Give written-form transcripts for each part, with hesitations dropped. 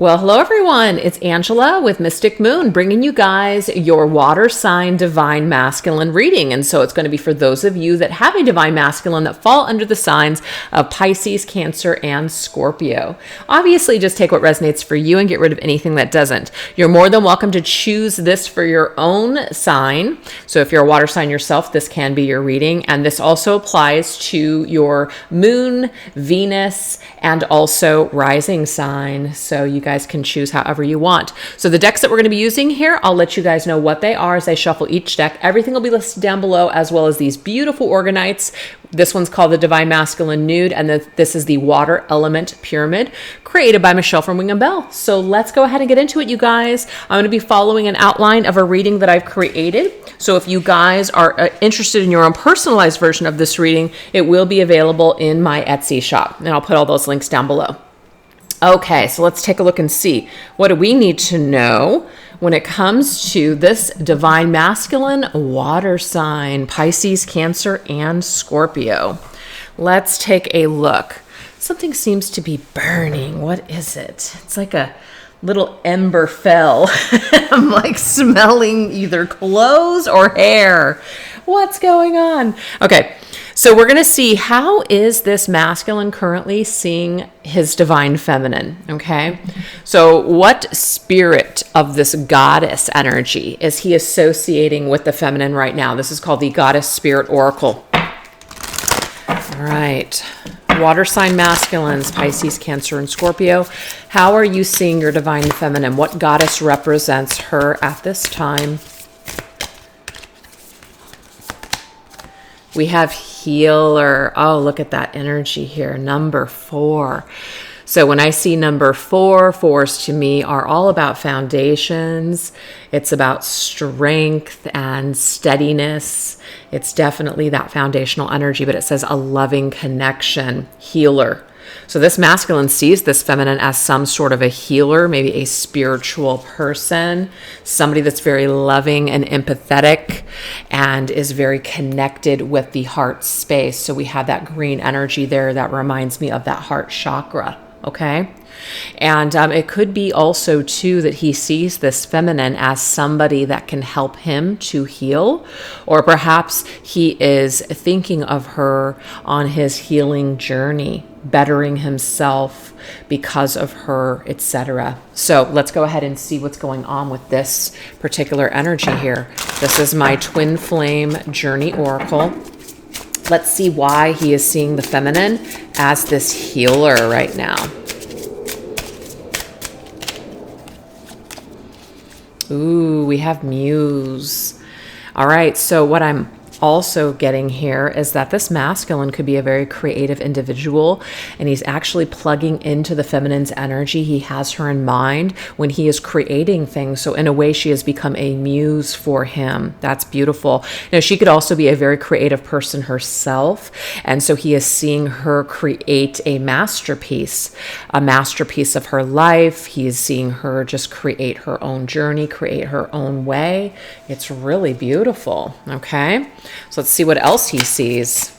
Well, hello everyone. It's Angela with Mystic Moon, bringing you guys your water sign divine masculine reading. And so it's going to be for those of you that have a divine masculine that fall under the signs of Pisces, Cancer, and Scorpio. Obviously, just take what resonates for you and get rid of anything that doesn't. You're more than welcome to choose this for your own sign. So if you're a water sign yourself, this can be your reading. And this also applies to your moon, Venus, and also rising sign. So you guys can choose however you want. So the decks that we're going to be using here, I'll let you guys know what they are as I shuffle each deck. Everything will be listed down below, as well as these beautiful organites. This one's called the Divine Masculine Nude, and this is the Water Element Pyramid, created by Michelle from Wing and Bell. So let's go ahead and get into it, you guys. I'm going to be following an outline of a reading that I've created. So if you guys are interested in your own personalized version of this reading, it will be available in my Etsy shop, and I'll put all those links down below. Okay, so let's take a look and see. What do we need to know when it comes to this divine masculine water sign, Pisces, Cancer, and Scorpio? Let's take a look. Something seems to be burning. What is it? It's like a little ember fell. I'm like smelling either clothes or hair. What's going on? Okay. So we're going to see, how is this masculine currently seeing his divine feminine, okay? So what spirit of this goddess energy is he associating with the feminine right now? This is called the Goddess Spirit Oracle. All right. Water sign masculines, Pisces, Cancer, and Scorpio. How are you seeing your divine feminine? What goddess represents her at this time? We have healer. Oh, look at that energy here. Number 4. So when I see number 4, fours to me are all about foundations. It's about strength and steadiness. It's definitely that foundational energy, but it says a loving connection, healer. So this masculine sees this feminine as some sort of a healer, maybe a spiritual person, somebody that's very loving and empathetic and is very connected with the heart space. So we have that green energy there that reminds me of that heart chakra. Okay. And it could be also too that he sees this feminine as somebody that can help him to heal, or perhaps he is thinking of her on his healing journey, bettering himself because of her, etc. So let's go ahead and see what's going on with this particular energy here. This is my Twin Flame Journey Oracle. Let's see why he is seeing the feminine as this healer right now. Ooh, we have Muse. All right, so what I'm also getting here is that this masculine could be a very creative individual, and he's actually plugging into the feminine's energy. He has her in mind when he is creating things. So in a way, she has become a muse for him. That's beautiful. Now, she could also be a very creative person herself, and so he is seeing her create a masterpiece of her life. He is seeing her just create her own journey, create her own way. It's really beautiful. Okay. So let's see what else he sees.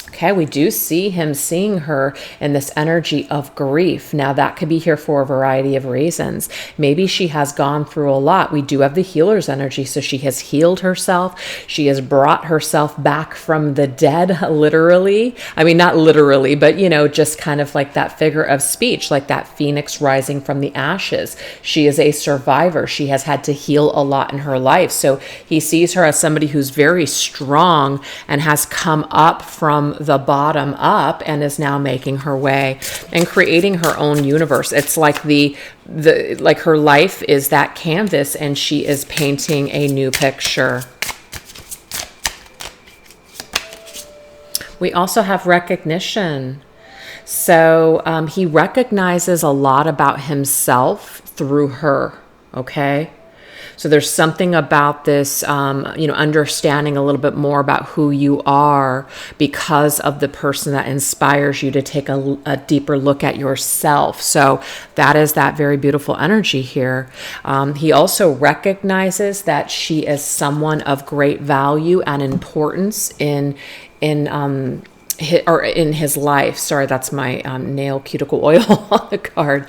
Okay, we do see him seeing her in this energy of grief. Now, that could be here for a variety of reasons. Maybe she has gone through a lot. We do have the healer's energy, so she has healed herself. She has brought herself back from the dead, literally. I mean, not literally, but, you know, just kind of like that figure of speech, like that phoenix rising from the ashes. She is a survivor. She has had to heal a lot in her life. So he sees her as somebody who's very strong and has come up from the bottom up and is now making her way and creating her own universe. It's like like her life is that canvas and she is painting a new picture. We also have recognition. So he recognizes a lot about himself through her. Okay. So there's something about this, understanding a little bit more about who you are because of the person that inspires you to take a deeper look at yourself. So that is that very beautiful energy here. He also recognizes that she is someone of great value and importance in or in his life. Sorry, that's my nail cuticle oil on the card.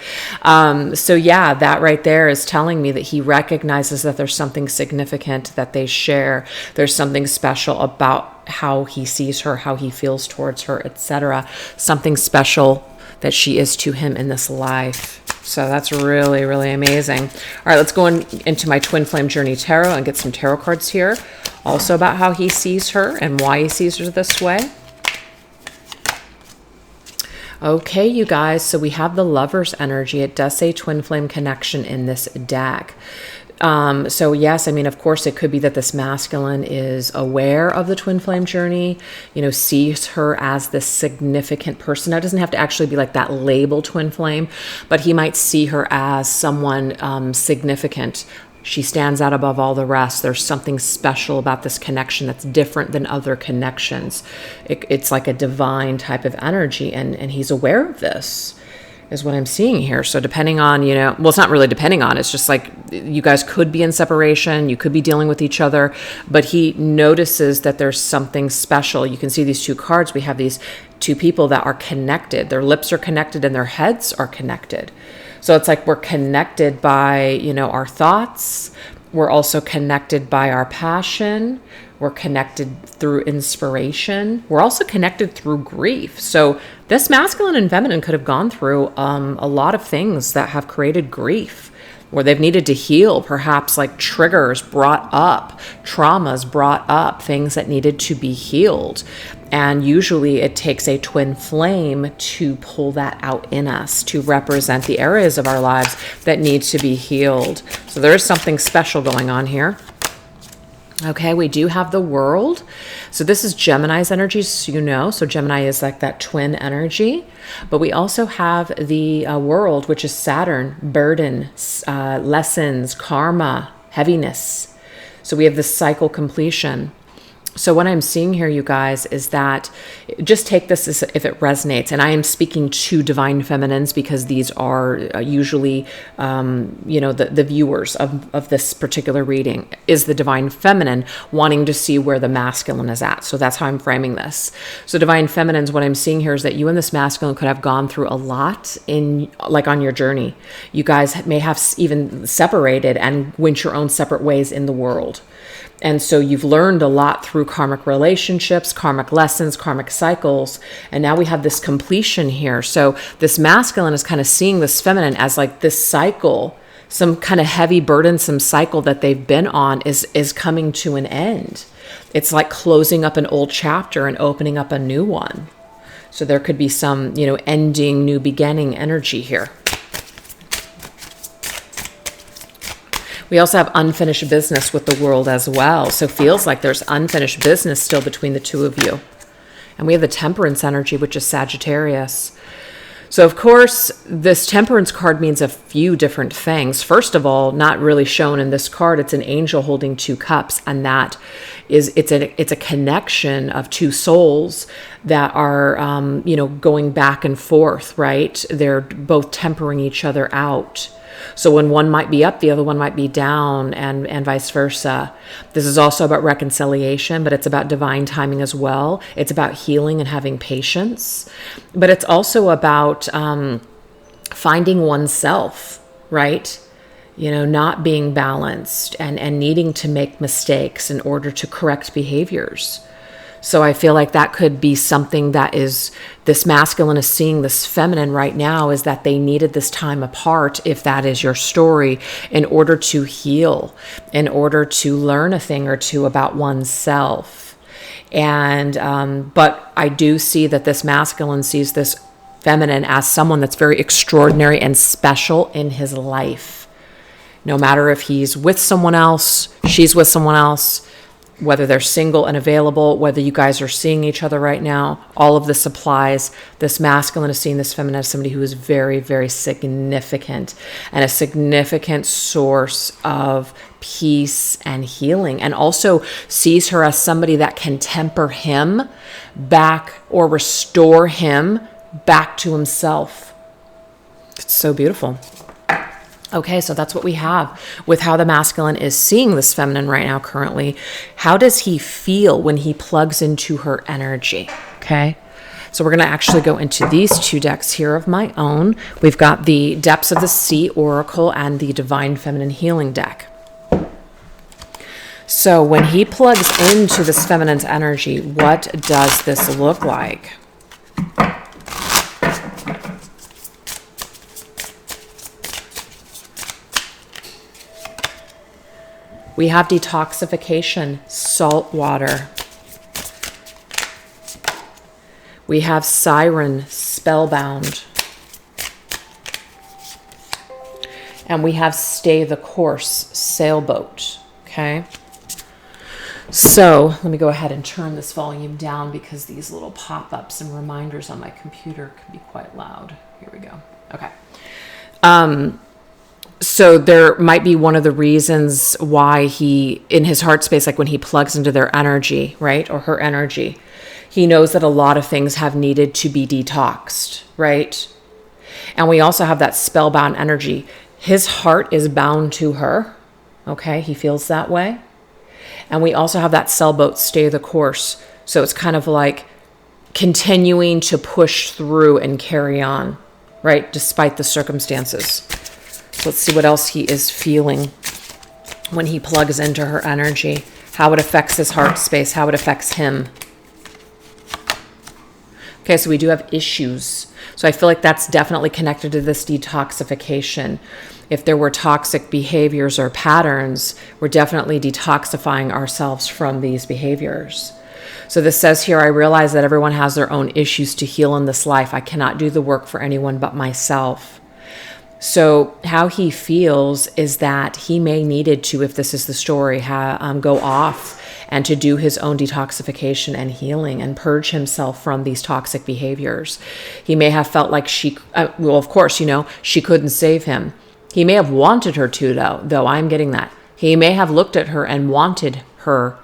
So yeah, that right there is telling me that he recognizes that there's something significant that they share. There's something special about how he sees her, how he feels towards her, etc. Something special that she is to him in this life. So that's really, really amazing. All right, let's go into my Twin Flame Journey Tarot and get some tarot cards here. Also about how he sees her and why he sees her this way. Okay, you guys, so we have the Lover's energy. It does say Twin Flame connection in this deck. So yes, I mean, of course, it could be that this masculine is aware of the twin flame journey, sees her as this significant person. Now, it doesn't have to actually be like that label twin flame, but he might see her as someone significant. She stands out above all the rest. There's something special about this connection that's different than other connections. It's like a divine type of energy, and he's aware of this, is what I'm seeing here. So depending on, well, it's not really depending on, it's just like you guys could be in separation, you could be dealing with each other, but he notices that there's something special. You can see these two cards. We have these two people that are connected. Their lips are connected and their heads are connected. So it's like we're connected by, our thoughts. We're also connected by our passion. We're connected through inspiration. We're also connected through grief. So this masculine and feminine could have gone through a lot of things that have created grief, where they've needed to heal, perhaps like triggers brought up, traumas brought up, things that needed to be healed. And usually it takes a twin flame to pull that out in us, to represent the areas of our lives that need to be healed. So there is something special going on here. Okay, we do have the World. So this is Gemini's energy, so Gemini is like that twin energy. But we also have the World, which is Saturn, burden, lessons, karma, heaviness. So we have this cycle completion. So what I'm seeing here, you guys, is that just take this as if it resonates. And I am speaking to divine feminines because these are usually, the viewers of this particular reading is the divine feminine wanting to see where the masculine is at. So that's how I'm framing this. So divine feminines, what I'm seeing here is that you and this masculine could have gone through a lot on your journey. You guys may have even separated and went your own separate ways in the world. And so you've learned a lot through karmic relationships, karmic lessons, karmic cycles. And now we have this completion here. So this masculine is kind of seeing this feminine as like this cycle, some kind of heavy, burdensome cycle that they've been on is coming to an end. It's like closing up an old chapter and opening up a new one. So there could be some, ending, new beginning energy here. We also have unfinished business with the World as well. So feels like there's unfinished business still between the two of you. And we have the Temperance energy, which is Sagittarius. So of course, this Temperance card means a few different things. First of all, not really shown in this card, it's an angel holding two cups. And that is, it's a connection of two souls that are, going back and forth, right? They're both tempering each other out. So when one might be up, the other one might be down, and vice versa. This is also about reconciliation, but it's about divine timing as well. It's about healing and having patience. But it's also about finding oneself, right? Not being balanced and needing to make mistakes in order to correct behaviors. So I feel like that could be something that is, this masculine is seeing this feminine right now, is that they needed this time apart, if that is your story, in order to heal, in order to learn a thing or two about oneself. And, but I do see that this masculine sees this feminine as someone that's very extraordinary and special in his life. No matter if he's with someone else, she's with someone else, whether they're single and available, whether you guys are seeing each other right now, all of this applies. This masculine is seeing this feminine as somebody who is very, very significant and a significant source of peace and healing, and also sees her as somebody that can temper him back or restore him back to himself. It's so beautiful. Okay, so that's what we have with how the masculine is seeing this feminine right now currently. How does he feel when he plugs into her energy? Okay, So we're going to actually go into these two decks here of my own. We've got the Depths of the Sea Oracle and the Divine Feminine Healing deck. So when he plugs into this feminine's energy, what does this look like? We have detoxification, salt water. We have siren, spellbound. And we have stay the course, sailboat. Okay. So let me go ahead and turn this volume down because these little pop-ups and reminders on my computer can be quite loud. Here we go. Okay. So there might be one of the reasons why he, in his heart space, like when he plugs into their energy, right? Or her energy, he knows that a lot of things have needed to be detoxed, right? And we also have that spellbound energy. His heart is bound to her. Okay. He feels that way. And we also have that sailboat, stay the course. So it's kind of like continuing to push through and carry on, right? Despite the circumstances. So let's see what else he is feeling when he plugs into her energy, how it affects his heart space, how it affects him. Okay, so we do have issues. So I feel like that's definitely connected to this detoxification. If there were toxic behaviors or patterns, we're definitely detoxifying ourselves from these behaviors. So this says here, I realize that everyone has their own issues to heal in this life. I cannot do the work for anyone but myself. So how he feels is that he may needed to, if this is the story, go off and to do his own detoxification and healing and purge himself from these toxic behaviors. He may have felt like well, of course, she couldn't save him. He may have wanted her to, though I'm getting that. He may have looked at her and wanted her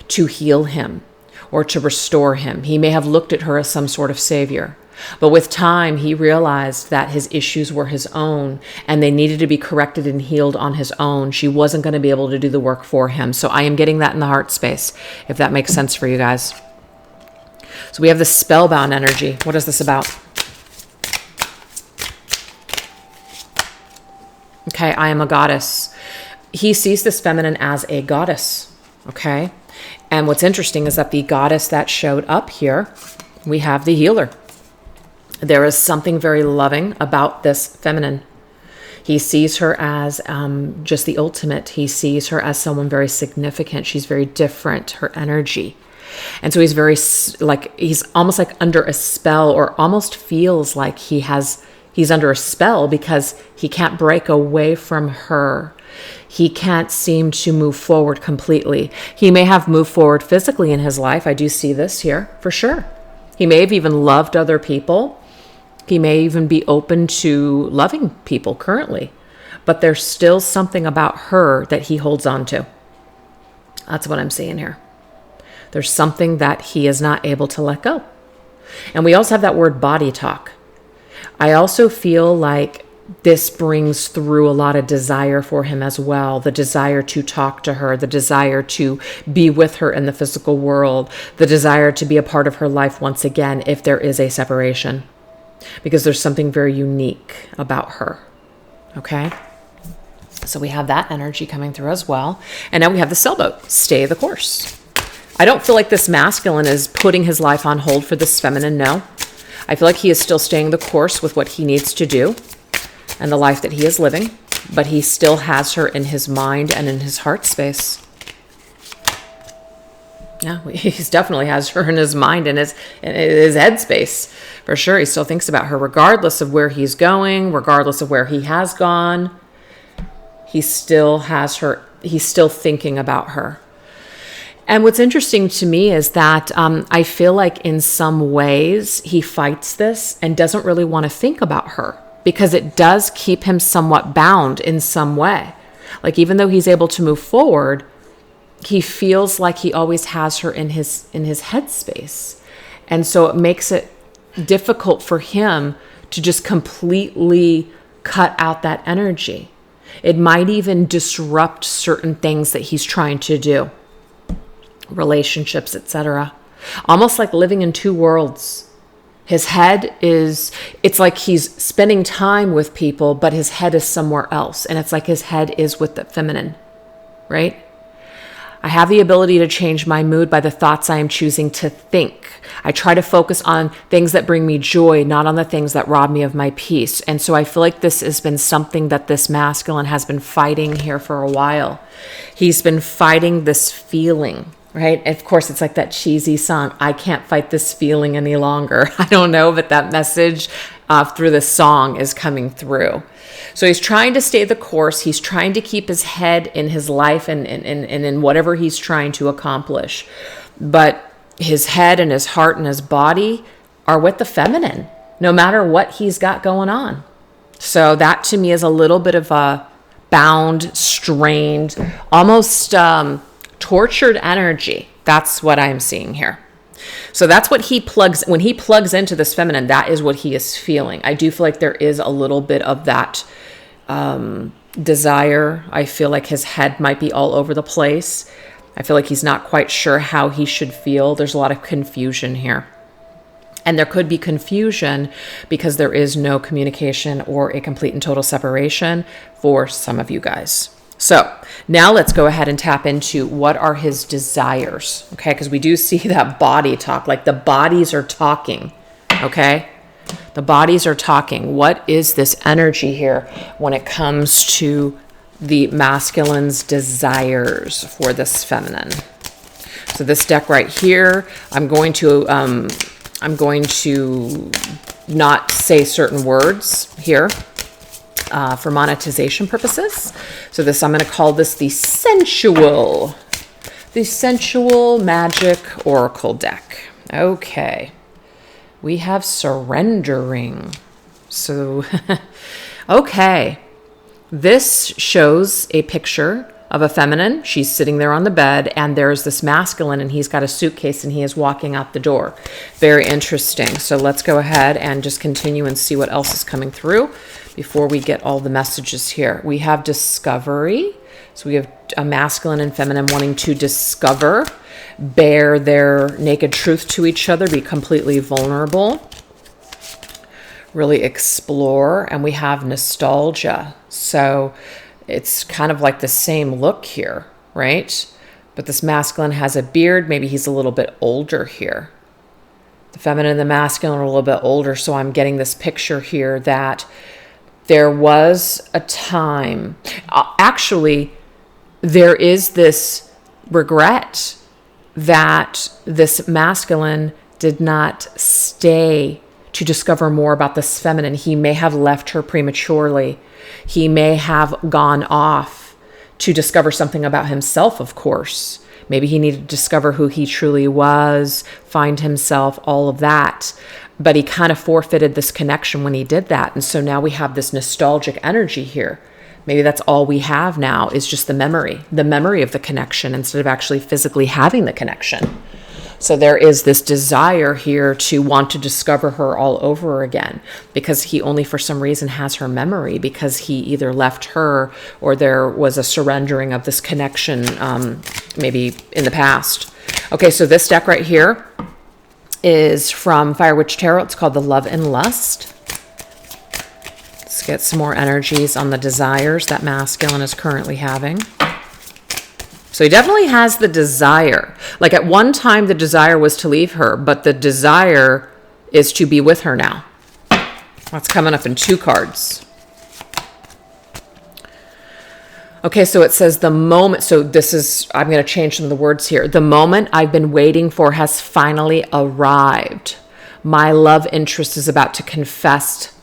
to heal him or to restore him. He may have looked at her as some sort of savior. But with time, he realized that his issues were his own and they needed to be corrected and healed on his own. She wasn't going to be able to do the work for him. So I am getting that in the heart space, if that makes sense for you guys. So we have the spellbound energy. What is this about? Okay, I am a goddess. He sees this feminine as a goddess. Okay. And what's interesting is that the goddess that showed up here, we have the healer. There is something very loving about this feminine. He sees her as just the ultimate. He sees her as someone very significant. She's very different, her energy. And so he's he's almost like under a spell, or almost feels like he's under a spell because he can't break away from her. He can't seem to move forward completely. He may have moved forward physically in his life. I do see this here for sure. He may have even loved other people. He may even be open to loving people currently, but there's still something about her that he holds on to. That's what I'm seeing here. There's something that he is not able to let go. And we also have that word body talk. I also feel like this brings through a lot of desire for him as well. The desire to talk to her, the desire to be with her in the physical world, the desire to be a part of her life once again if there is a separation. Because there's something very unique about her. Okay? So we have that energy coming through as well. And now we have the sailboat. Stay the course. I don't feel like this masculine is putting his life on hold for this feminine, no. I feel like he is still staying the course with what he needs to do and the life that he is living. But he still has her in his mind and in his heart space. Yeah, he definitely has her in his mind and his head space. For sure, he still thinks about her regardless of where he's going, regardless of where he has gone. He still has her. He's still thinking about her. And what's interesting to me is that I feel like in some ways he fights this and doesn't really want to think about her because it does keep him somewhat bound in some way. Like even though he's able to move forward, he feels like he always has her in his headspace. And so it makes it difficult for him to just completely cut out that energy. It might even disrupt certain things that he's trying to do. Relationships, etc. Almost like living in two worlds. His head is, it's like he's spending time with people, but his head is somewhere else. And it's like his head is with the feminine, right? I have the ability to change my mood by the thoughts I am choosing to think. I try to focus on things that bring me joy, not on the things that rob me of my peace. And so I feel like this has been something that this masculine has been fighting here for a while. He's been fighting this feeling, right? Of course, it's like that cheesy song, I can't fight this feeling any longer. I don't know, but that message through this song is coming through. So he's trying to stay the course. He's trying to keep his head in his life and in whatever he's trying to accomplish. But his head and his heart and his body are with the feminine, no matter what he's got going on. So that to me is a little bit of a bound, strained, almost tortured energy. That's what I'm seeing here. So that's what when he plugs into this feminine, that is what he is feeling. I do feel like there is a little bit of that desire. I feel like his head might be all over the place. I feel like he's not quite sure how he should feel. There's a lot of confusion here. And there could be confusion because there is no communication or a complete and total separation for some of you guys. So now let's go ahead and tap into what are his desires, okay? Because we do see that body talk, like the bodies are talking, okay? The bodies are talking. What is this energy here when it comes to the masculine's desires for this feminine? So this deck right here, I'm going to not say certain words here. For monetization purposes. So this, I'm going to call this the sensual magic oracle deck. Okay. We have surrendering. So, okay. This shows a picture of a feminine. She's sitting there on the bed, and there's this masculine, and he's got a suitcase, and he is walking out the door. Very interesting. So let's go ahead and just continue and see what else is coming through before we get all the messages here. We have discovery. So we have a masculine and feminine wanting to discover, bare their naked truth to each other, be completely vulnerable, really explore. And we have nostalgia. So it's kind of like the same look here, right? But this masculine has a beard. Maybe he's a little bit older here. The feminine and the masculine are a little bit older. So I'm getting this picture here that there was a time, actually, there is this regret that this masculine did not stay to discover more about this feminine. He may have left her prematurely. He may have gone off to discover something about himself, of course. Maybe he needed to discover who he truly was, find himself, all of that. But he kind of forfeited this connection when he did that. And so now we have this nostalgic energy here. Maybe that's all we have now is just the memory of the connection instead of actually physically having the connection. So there is this desire here to want to discover her all over again because he only for some reason has her memory because he either left her or there was a surrendering of this connection maybe in the past. Okay, so this deck right here is from Fire Witch Tarot. It's called the Love and Lust. Let's get some more energies on the desires that masculine is currently having. So he definitely has the desire. Like at one time, the desire was to leave her, but the desire is to be with her now. That's coming up in 2 cards. Okay, so it says the moment, so this is, I'm going to change some of the words here. The moment I've been waiting for has finally arrived. My love interest is about to confess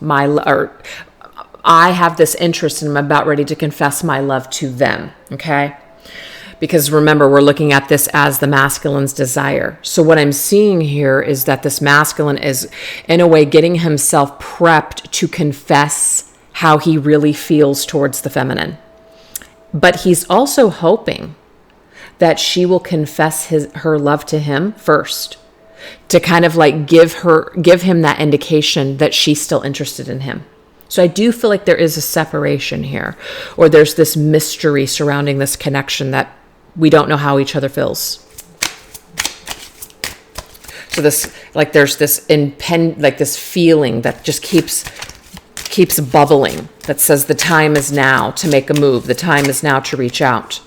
I have this interest and I'm about ready to confess my love to them, okay? Because remember, we're looking at this as the masculine's desire. So what I'm seeing here is that this masculine is, in a way, getting himself prepped to confess how he really feels towards the feminine. But he's also hoping that she will confess her love to him first, to kind of like give him that indication that she's still interested in him. So I do feel like there is a separation here, or there's this mystery surrounding this connection that we don't know how each other feels. So this, like, there's this this feeling that just keeps bubbling, that says the time is now to make a move. The time is now to reach out.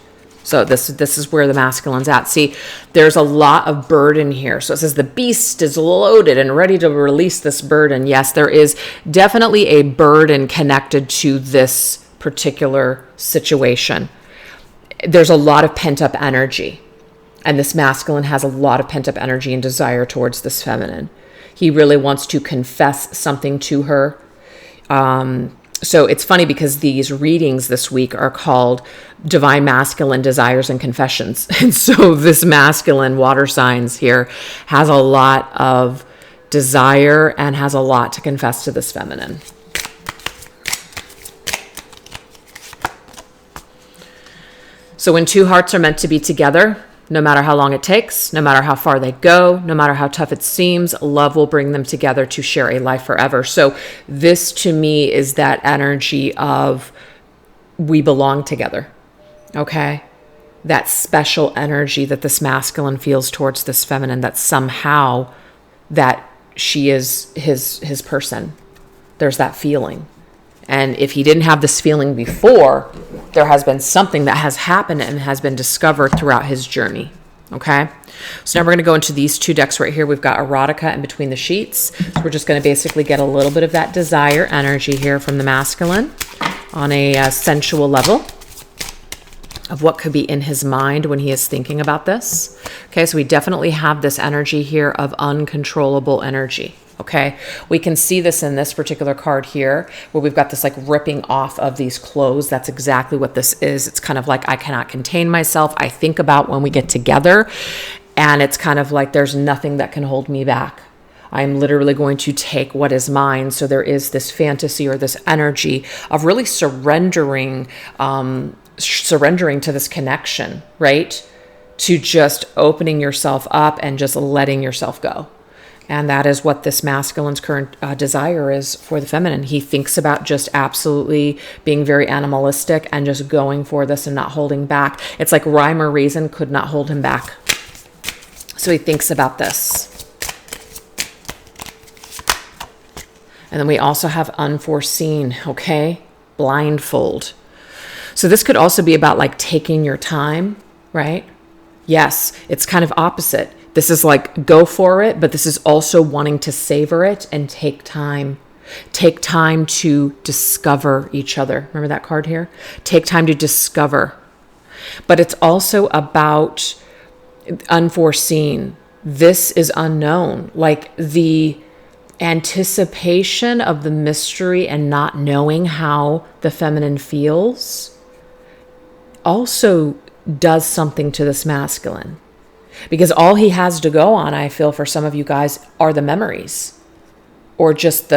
So this is where the masculine's at. See, there's a lot of burden here. So it says the beast is loaded and ready to release this burden. Yes, there is definitely a burden connected to this particular situation. There's a lot of pent-up energy. And this masculine has a lot of pent-up energy and desire towards this feminine. He really wants to confess something to her. So it's funny because these readings this week are called Divine Masculine Desires and Confessions. And so this masculine water signs here has a lot of desire and has a lot to confess to this feminine. So when two hearts are meant to be together, no matter how long it takes, no matter how far they go, no matter how tough it seems, love will bring them together to share a life forever. So this to me is that energy of we belong together, okay? That special energy that this masculine feels towards this feminine, that somehow that she is his person. There's that feeling. And if he didn't have this feeling before, there has been something that has happened and has been discovered throughout his journey. Okay? So now we're going to go into these two decks right here. We've got Erotica in between the sheets. So we're just going to basically get a little bit of that desire energy here from the masculine on a sensual level of what could be in his mind when he is thinking about this. Okay, so we definitely have this energy here of uncontrollable energy. Okay, we can see this in this particular card here where we've got this like ripping off of these clothes. That's exactly what this is. It's kind of like I cannot contain myself. I think about when we get together, and it's kind of like there's nothing that can hold me back. I'm literally going to take what is mine. So there is this fantasy or this energy of really surrendering to this connection, right? To just opening yourself up and just letting yourself go. And that is what this masculine's current desire is for the feminine. He thinks about just absolutely being very animalistic and just going for this and not holding back. It's like rhyme or reason could not hold him back. So he thinks about this. And then we also have unforeseen, okay? Blindfold. So this could also be about like taking your time, right? Yes, it's kind of opposite. This is like go for it, but this is also wanting to savor it and take time. Take time to discover each other. Remember that card here? Take time to discover. But it's also about unforeseen. This is unknown. Like the anticipation of the mystery and not knowing how the feminine feels also does something to this masculine. Because all he has to go on, I feel, for some of you guys, are the memories or just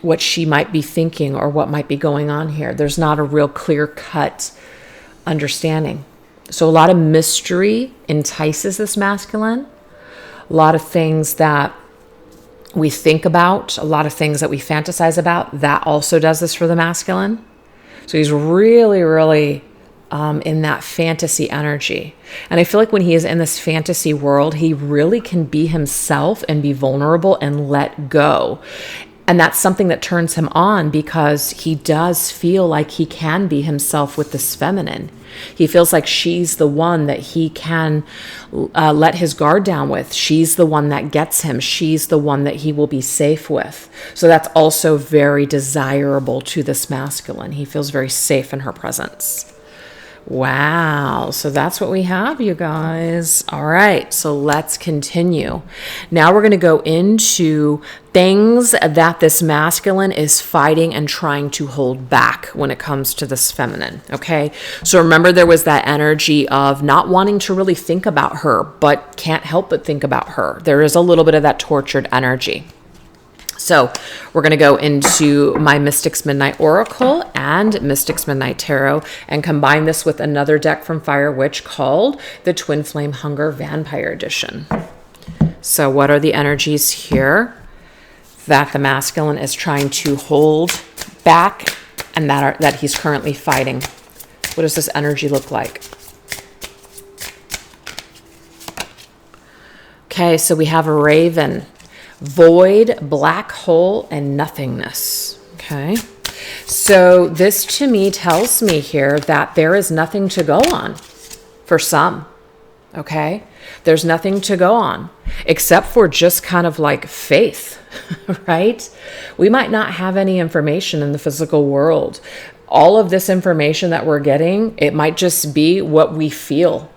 what she might be thinking or what might be going on here. There's not a real clear-cut understanding. So a lot of mystery entices this masculine. A lot of things that we think about, a lot of things that we fantasize about, that also does this for the masculine. So he's really, really in that fantasy energy. And I feel like when he is in this fantasy world, he really can be himself and be vulnerable and let go. And that's something that turns him on because he does feel like he can be himself with this feminine. He feels like she's the one that he can let his guard down with. She's the one that gets him. She's the one that he will be safe with. So that's also very desirable to this masculine. He feels very safe in her presence. Wow. So that's what we have, you guys. All right. So let's continue. Now we're going to go into things that this masculine is fighting and trying to hold back when it comes to this feminine. Okay. So remember, there was that energy of not wanting to really think about her, but can't help but think about her. There is a little bit of that tortured energy. So we're going to go into my Mystics Midnight Oracle and Mystics Midnight Tarot and combine this with another deck from Fire Witch called the Twin Flame Hunger Vampire Edition. So what are the energies here that the masculine is trying to hold back and that he's currently fighting? What does this energy look like? Okay, so we have a raven, void, black hole, and nothingness. Okay, so this to me tells me here that there is nothing to go on for some. Okay, there's nothing to go on except for just kind of like faith, right? We might not have any information in the physical world. All of this information that we're getting, it might just be what we feel,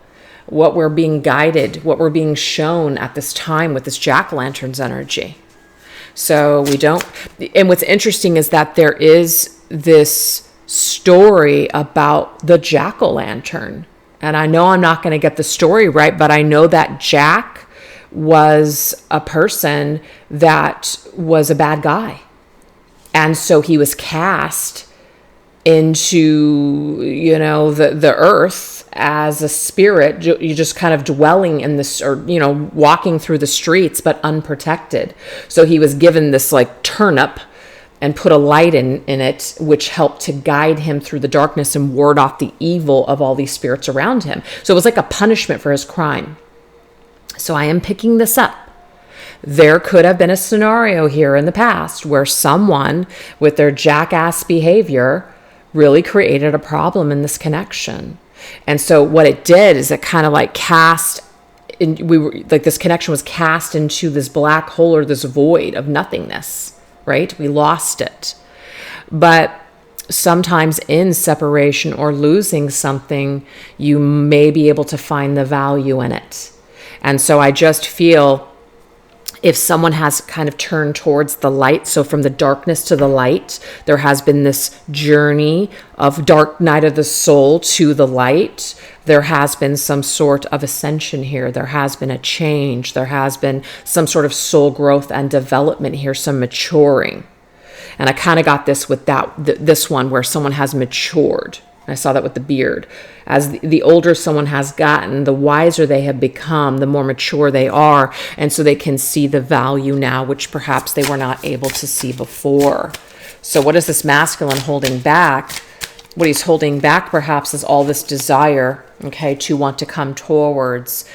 what we're being guided, what we're being shown at this time with this jack-o'-lantern's energy. So we don't, and what's interesting is that there is this story about the jack-o'-lantern. And I know I'm not going to get the story right, but I know that Jack was a person that was a bad guy. And so he was cast into, the earth as a spirit, you just kind of dwelling in this, or, walking through the streets, but unprotected. So he was given this like turnip and put a light in it, which helped to guide him through the darkness and ward off the evil of all these spirits around him. So it was like a punishment for his crime. So I am picking this up. There could have been a scenario here in the past where someone with their jackass behavior really created a problem in this connection. And so what it did is it kind of like this connection was cast into this black hole or this void of nothingness. Right? We lost it. But sometimes in separation or losing something, you may be able to find the value in it. And so I just feel if someone has kind of turned towards the light, so from the darkness to the light, there has been this journey of dark night of the soul to the light. There has been some sort of ascension here. There has been a change. There has been some sort of soul growth and development here, some maturing. And I kind of got this with this one where someone has matured. I saw that with the beard. As the older someone has gotten, the wiser they have become, the more mature they are. And so they can see the value now, which perhaps they were not able to see before. So what is this masculine holding back? What he's holding back perhaps is all this desire, okay, to want to come towards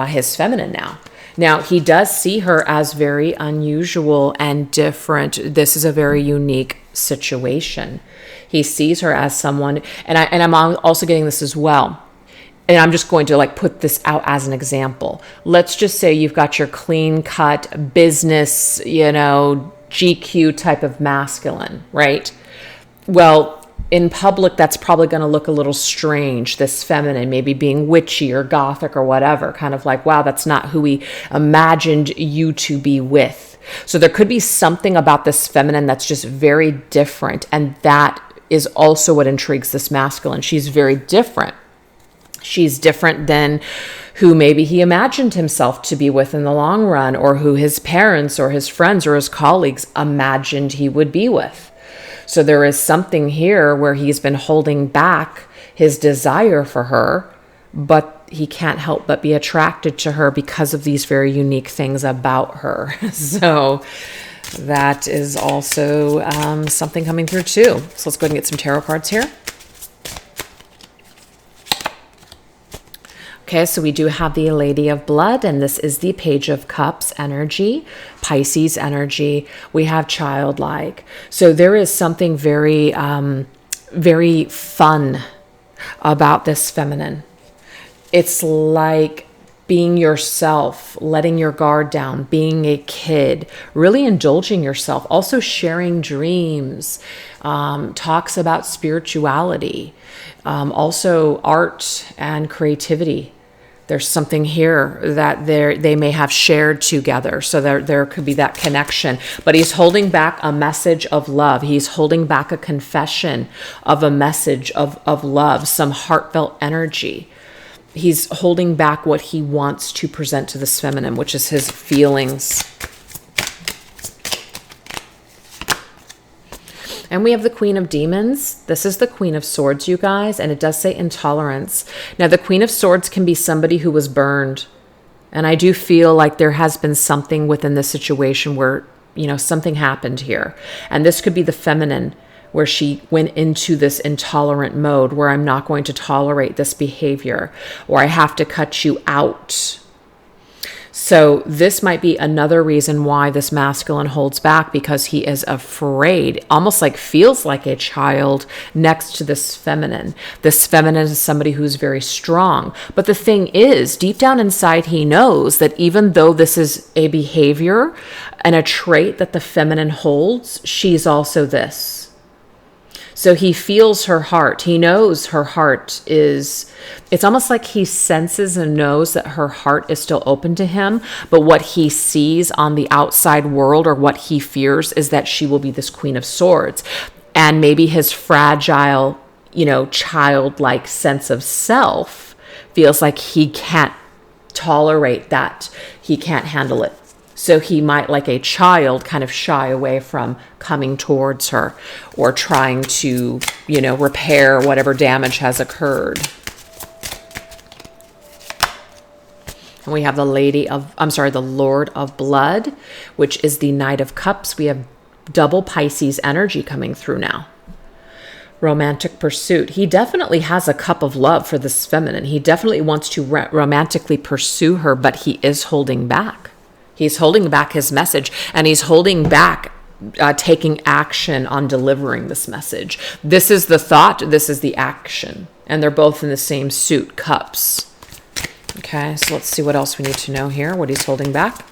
his feminine now. Now, he does see her as very unusual and different. This is a very unique situation. He sees her as someone, and I'm also getting this as well. And I'm just going to like put this out as an example. Let's just say you've got your clean cut business, GQ type of masculine, right? Well, in public, that's probably going to look a little strange, this feminine, maybe being witchy or gothic or whatever, kind of like, wow, that's not who we imagined you to be with. So there could be something about this feminine that's just very different. And that is also what intrigues this masculine. She's very different. She's different than who maybe he imagined himself to be with in the long run, or who his parents or his friends or his colleagues imagined he would be with. So there is something here where he's been holding back his desire for her, but he can't help but be attracted to her because of these very unique things about her. So that is also something coming through too. So let's go ahead and get some tarot cards here. Okay, so we do have the Lady of Blood, and this is the Page of Cups energy, Pisces energy. We have childlike. So there is something very, very fun about this feminine. It's like being yourself, letting your guard down, being a kid, really indulging yourself, also sharing dreams, talks about spirituality, also art and creativity. There's something here that they may have shared together. So there could be that connection. But he's holding back a message of love. He's holding back a confession of a message of love, some heartfelt energy. He's holding back what he wants to present to this feminine, which is his feelings. And we have the Queen of Demons. This is the Queen of Swords, you guys, and it does say intolerance. Now, the Queen of Swords can be somebody who was burned. And I do feel like there has been something within this situation where, something happened here. And this could be the feminine, where she went into this intolerant mode, where I'm not going to tolerate this behavior, or I have to cut you out. So this might be another reason why this masculine holds back, because he is afraid, almost like feels like a child next to this feminine. This feminine is somebody who's very strong. But the thing is, deep down inside, he knows that even though this is a behavior and a trait that the feminine holds, she's also this. So he feels her heart. He knows her heart is, it's almost like he senses and knows that her heart is still open to him. But what he sees on the outside world, or what he fears, is that she will be this Queen of Swords. And maybe his fragile, childlike sense of self feels like he can't tolerate that. He can't handle it. So he might, like a child, kind of shy away from coming towards her or trying to, repair whatever damage has occurred. And we have the Lord of Blood, which is the Knight of Cups. We have double Pisces energy coming through now. Romantic pursuit. He definitely has a cup of love for this feminine. He definitely wants to romantically pursue her, but he is holding back. He's holding back his message, and he's holding back taking action on delivering this message. This is the thought, this is the action. And they're both in the same suit, cups. Okay, so let's see what else we need to know here. What he's holding back,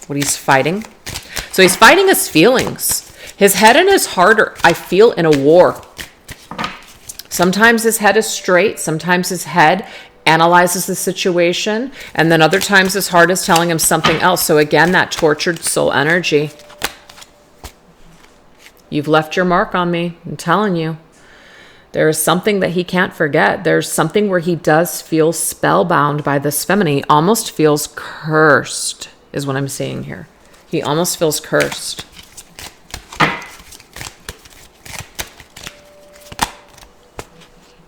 what he's fighting. So he's fighting his feelings. His head and his heart are, I feel, in a war. Sometimes his head is straight. Sometimes his head analyzes the situation, and then other times his heart is telling him something else. So again, that tortured soul energy. You've left your mark on me. I'm telling you. There is something that he can't forget. There's something where he does feel spellbound by this feminine. He almost feels cursed, is what I'm seeing here. He almost feels cursed.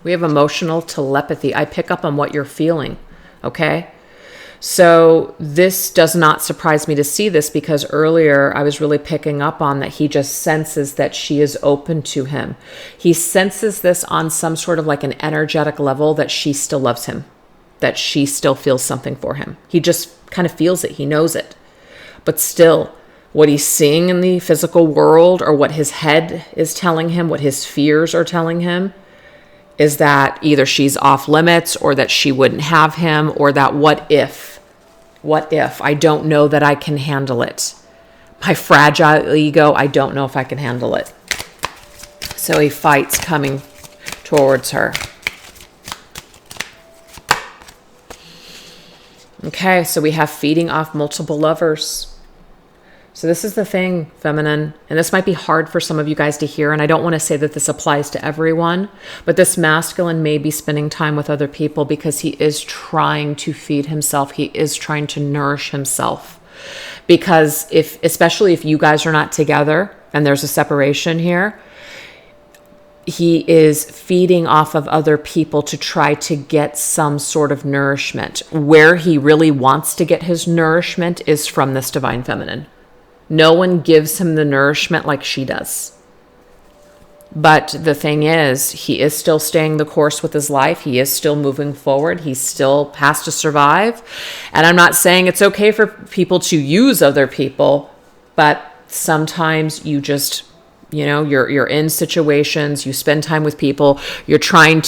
We have emotional telepathy. I pick up on what you're feeling, okay? So this does not surprise me to see this, because earlier I was really picking up on that he just senses that she is open to him. He senses this on some sort of like an energetic level, that she still loves him, that she still feels something for him. He just kind of feels it. He knows it. But still, what he's seeing in the physical world, or what his head is telling him, what his fears are telling him, is that either she's off limits, or that she wouldn't have him, or that what if I don't know that I can handle it. My fragile ego, I don't know if I can handle it. So he fights coming towards her. Okay, so we have feeding off multiple lovers. So this is the thing, feminine, and this might be hard for some of you guys to hear, and I don't want to say that this applies to everyone, but this masculine may be spending time with other people because he is trying to feed himself. He is trying to nourish himself. Because especially if you guys are not together and there's a separation here, he is feeding off of other people to try to get some sort of nourishment. Where he really wants to get his nourishment is from this divine feminine. No one gives him the nourishment like she does. But the thing is, he is still staying the course with his life. He is still moving forward. He still has to survive. And I'm not saying it's okay for people to use other people, but sometimes you just, you're in situations, you spend time with people, you're trying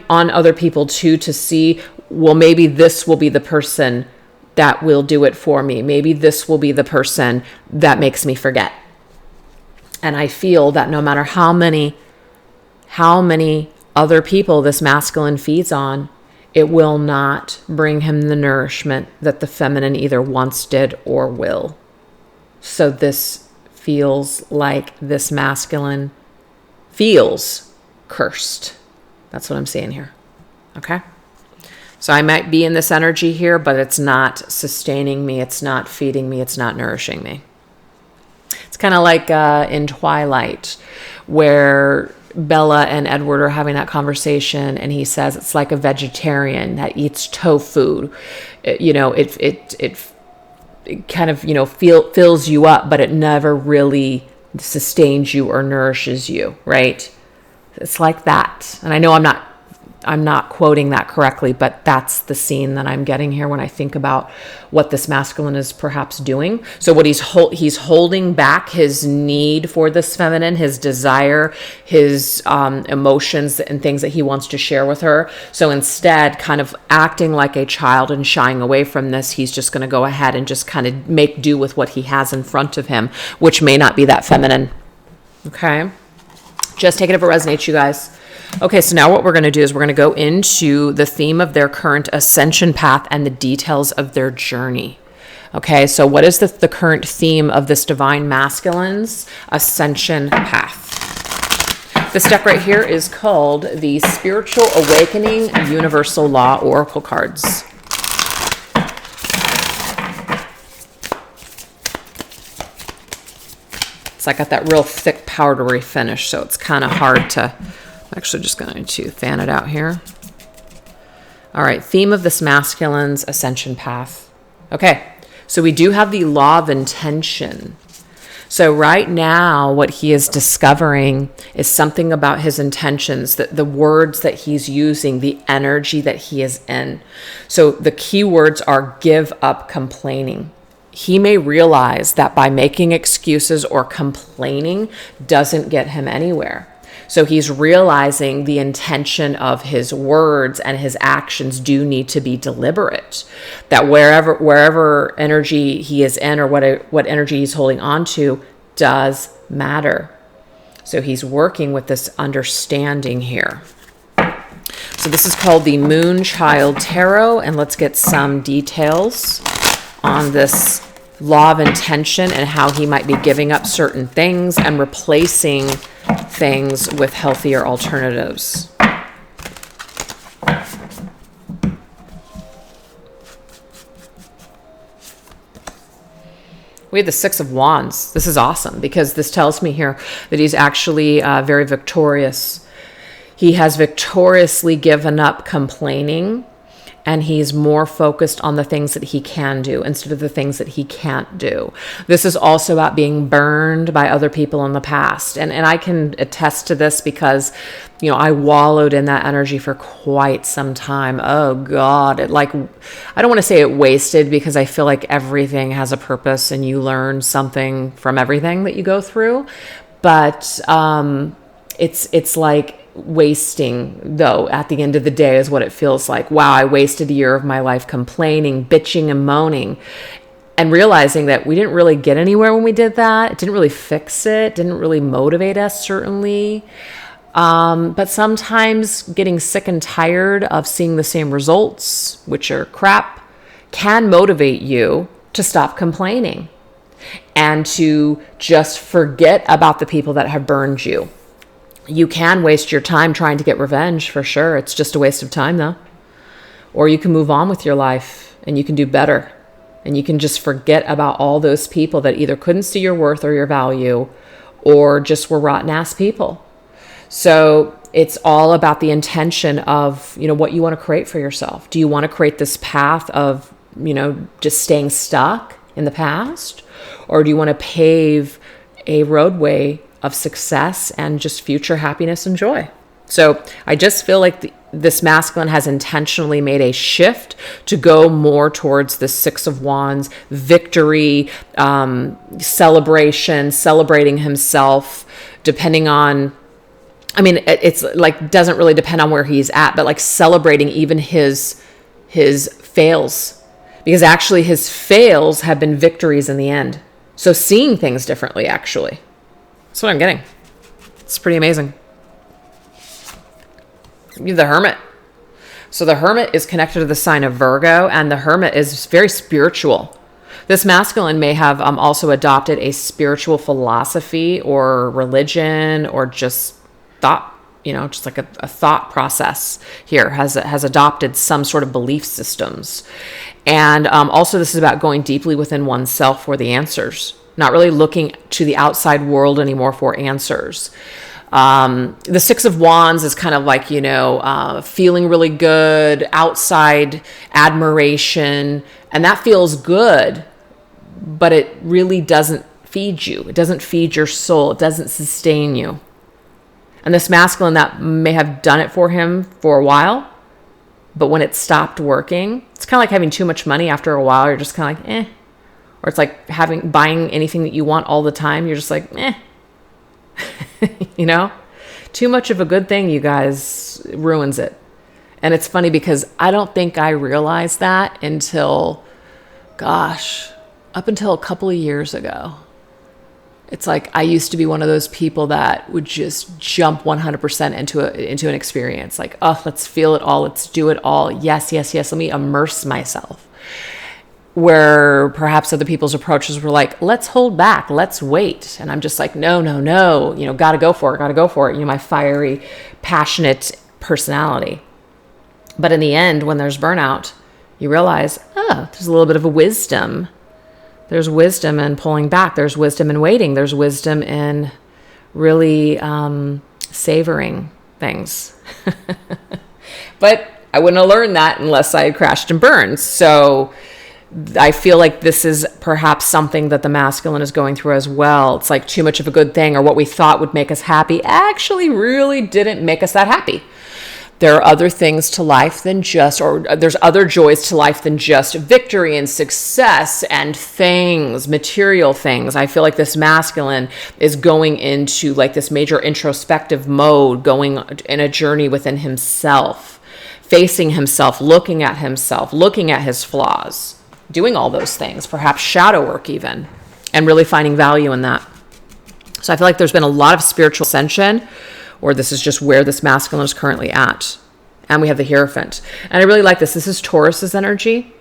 on other people too, to see, well, maybe this will be the person that will do it for me. Maybe this will be the person that makes me forget. And I feel that no matter how many other people this masculine feeds on, it will not bring him the nourishment that the feminine either once did or will. So this feels like this masculine feels cursed. That's what I'm seeing here. Okay? So I might be in this energy here, but it's not sustaining me. It's not feeding me. It's not nourishing me. It's kind of like in Twilight, where Bella and Edward are having that conversation, and he says it's like a vegetarian that eats tofu. It kind of fills you up, but it never really sustains you or nourishes you, right? It's like that. And I know I'm not quoting that correctly, but that's the scene that I'm getting here when I think about what this masculine is perhaps doing. So what he's holding back his need for this feminine, his desire, his emotions and things that he wants to share with her. So instead, kind of acting like a child and shying away from this, he's just going to go ahead and just kind of make do with what he has in front of him, which may not be that feminine. Okay? Just take it if it resonates, you guys. Okay, so now what we're going to do is we're going to go into the theme of their current ascension path and the details of their journey. Okay, so what is the current theme of this divine masculine's ascension path? This deck right here is called the Spiritual Awakening Universal Law Oracle cards. I got that real thick powdery finish, so it's kind of hard to, I'm actually just going to fan it out here. All right, theme of this masculine's ascension path. Okay, so we do have the law of intention. So right now, what he is discovering is something about his intentions, the words that he's using, the energy that he is in. So the key words are give up complaining. He may realize that by making excuses or complaining doesn't get him anywhere. So he's realizing the intention of his words and his actions do need to be deliberate. That wherever energy he is in or what energy he's holding on to does matter. So he's working with this understanding here. So this is called the Moonchild Tarot, and let's get some details on this law of intention and how he might be giving up certain things and replacing things with healthier alternatives. We have the Six of Wands. This is awesome because this tells me here that he's actually very victorious. He has victoriously given up complaining, and he's more focused on the things that he can do instead of the things that he can't do. This is also about being burned by other people in the past. And I can attest to this because, you know, I wallowed in that energy for quite some time. Oh God, I don't want to say it wasted because I feel like everything has a purpose and you learn something from everything that you go through. But it's like wasting, though, at the end of the day is what it feels like. Wow, I wasted a year of my life complaining, bitching, and moaning, and realizing that we didn't really get anywhere when we did that. It didn't really fix it, didn't really motivate us, certainly. But sometimes getting sick and tired of seeing the same results, which are crap, can motivate you to stop complaining and to just forget about the people that have burned you. You can waste your time trying to get revenge, for sure. It's just a waste of time, though. Or you can move on with your life and you can do better. And you can just forget about all those people that either couldn't see your worth or your value or just were rotten ass people. So it's all about the intention of, you know, what you want to create for yourself. Do you want to create this path of, you know, just staying stuck in the past? Or do you want to pave a roadway of success and just future happiness and joy? So I just feel like this masculine has intentionally made a shift to go more towards the Six of Wands, victory, celebration, celebrating himself, depending on, I mean, it's like, doesn't really depend on where he's at, but like celebrating even his fails, because actually his fails have been victories in the end. So seeing things differently, actually. That's what I'm getting. It's pretty amazing. The Hermit. So the Hermit is connected to the sign of Virgo, and the Hermit is very spiritual. This masculine may have also adopted a spiritual philosophy or religion or just thought, you know, just like a thought process here, has adopted some sort of belief systems. And also this is about going deeply within oneself for the answers, not really looking to the outside world anymore for answers. The Six of Wands is kind of like, you know, feeling really good, outside admiration, and that feels good, but it really doesn't feed you. It doesn't feed your soul. It doesn't sustain you. And this masculine that may have done it for him for a while, but when it stopped working, it's kind of like having too much money. After a while, you're just kind of like, eh. Or it's like buying anything that you want all the time. You're just like, eh. You know? Too much of a good thing, you guys, ruins it. And it's funny because I don't think I realized that until, up until a couple of years ago. It's like I used to be one of those people that would just jump 100% into an experience. Like, oh, let's feel it all. Let's do it all. Yes, yes, yes. Let me immerse myself. Where perhaps other people's approaches were like, let's hold back. Let's wait. And I'm just like, no. Gotta go for it. My fiery, passionate personality. But in the end, when there's burnout, you realize, there's a little bit of a wisdom. There's wisdom in pulling back. There's wisdom in waiting. There's wisdom in really savoring things. But I wouldn't have learned that unless I had crashed and burned. So I feel like this is perhaps something that the masculine is going through as well. It's like too much of a good thing, or what we thought would make us happy actually really didn't make us that happy. There are other things to life than just, or there's other joys to life than just victory and success and things, material things. I feel like this masculine is going into like this major introspective mode, going in a journey within himself, facing himself, looking at his flaws, doing all those things, perhaps shadow work even, and really finding value in that. So I feel like there's been a lot of spiritual ascension, or this is just where this masculine is currently at. And we have the Hierophant. And I really like this. This is Taurus's energy.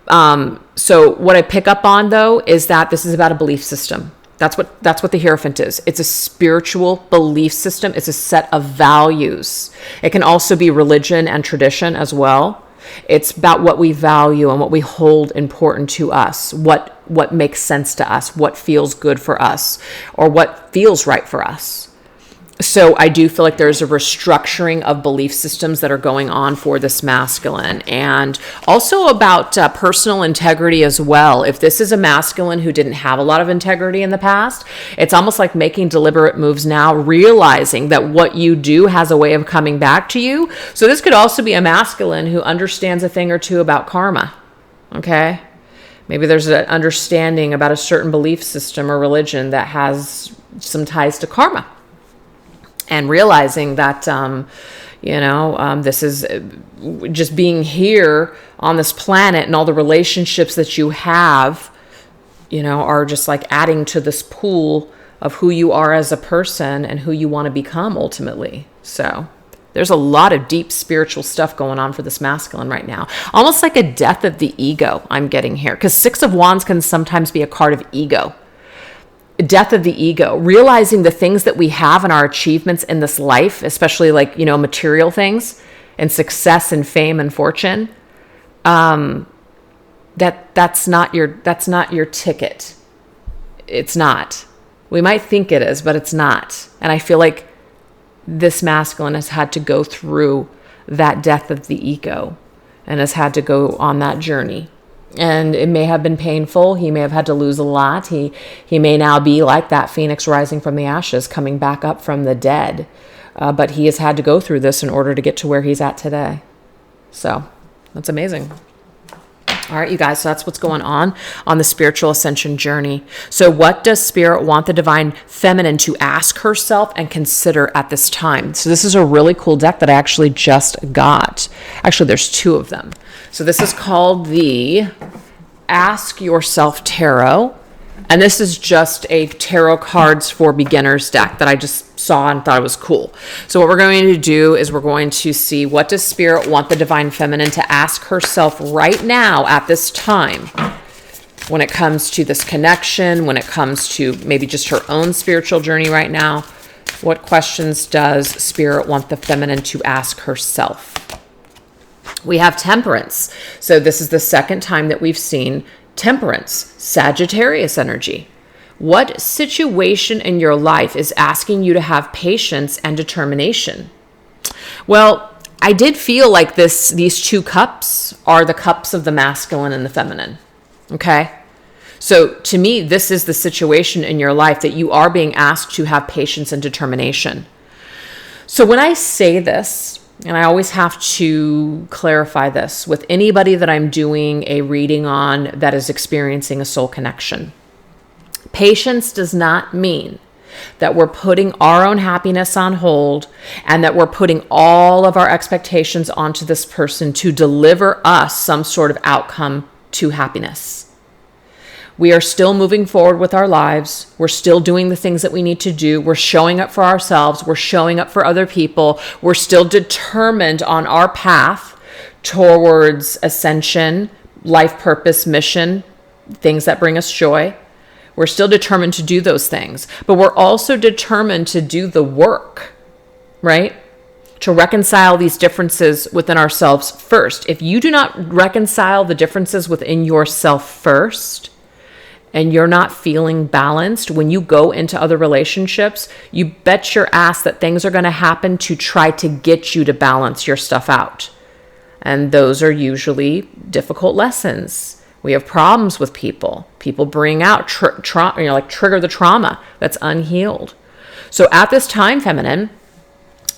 So what I pick up on, though, is that this is about a belief system. That's what the Hierophant is. It's a spiritual belief system. It's a set of values. It can also be religion and tradition as well. It's about what we value and what we hold important to us, what makes sense to us, what feels good for us, or what feels right for us. So I do feel like there's a restructuring of belief systems that are going on for this masculine, and also about personal integrity as well. If this is a masculine who didn't have a lot of integrity in the past, it's almost like making deliberate moves now, realizing that what you do has a way of coming back to you. So this could also be a masculine who understands a thing or two about karma. Okay? Maybe there's an understanding about a certain belief system or religion that has some ties to karma. And realizing that, this is just being here on this planet, and all the relationships that you have, are just like adding to this pool of who you are as a person and who you want to become ultimately. So there's a lot of deep spiritual stuff going on for this masculine right now. Almost like a death of the ego I'm getting here. Because Six of Wands can sometimes be a card of ego. Death of the ego, realizing the things that we have and our achievements in this life, especially like, material things and success and fame and fortune. That's not your ticket. It's not. We might think it is, but it's not. And I feel like this masculine has had to go through that death of the ego and has had to go on that journey. And it may have been painful. He may have had to lose a lot. He may now be like that phoenix rising from the ashes, coming back up from the dead. But he has had to go through this in order to get to where he's at today. So that's amazing. All right, you guys, so that's what's going on the spiritual ascension journey. So what does Spirit want the divine feminine to ask herself and consider at this time? So this is a really cool deck that I actually just got. Actually, there's two of them. So this is called the Ask Yourself Tarot. And this is just a tarot cards for beginners deck that I just saw and thought it was cool. So what we're going to do is we're going to see, what does Spirit want the divine feminine to ask herself right now at this time when it comes to this connection, when it comes to maybe just her own spiritual journey right now. What questions does Spirit want the feminine to ask herself? We have Temperance. So this is the second time that we've seen Temperance, Sagittarius energy. What situation in your life is asking you to have patience and determination? Well, I did feel like these two cups are the cups of the masculine and the feminine. Okay? So to me, this is the situation in your life that you are being asked to have patience and determination. So when I say this, and I always have to clarify this with anybody that I'm doing a reading on that is experiencing a soul connection, patience does not mean that we're putting our own happiness on hold and that we're putting all of our expectations onto this person to deliver us some sort of outcome to happiness. We are still moving forward with our lives. We're still doing the things that we need to do. We're showing up for ourselves. We're showing up for other people. We're still determined on our path towards ascension, life purpose, mission, things that bring us joy. We're still determined to do those things, but we're also determined to do the work, right? To reconcile these differences within ourselves first. If you do not reconcile the differences within yourself first, and you're not feeling balanced when you go into other relationships, you bet your ass that things are going to happen to try to get you to balance your stuff out. And those are usually difficult lessons. We have problems with people. People bring out trigger the trauma that's unhealed. So at this time, feminine,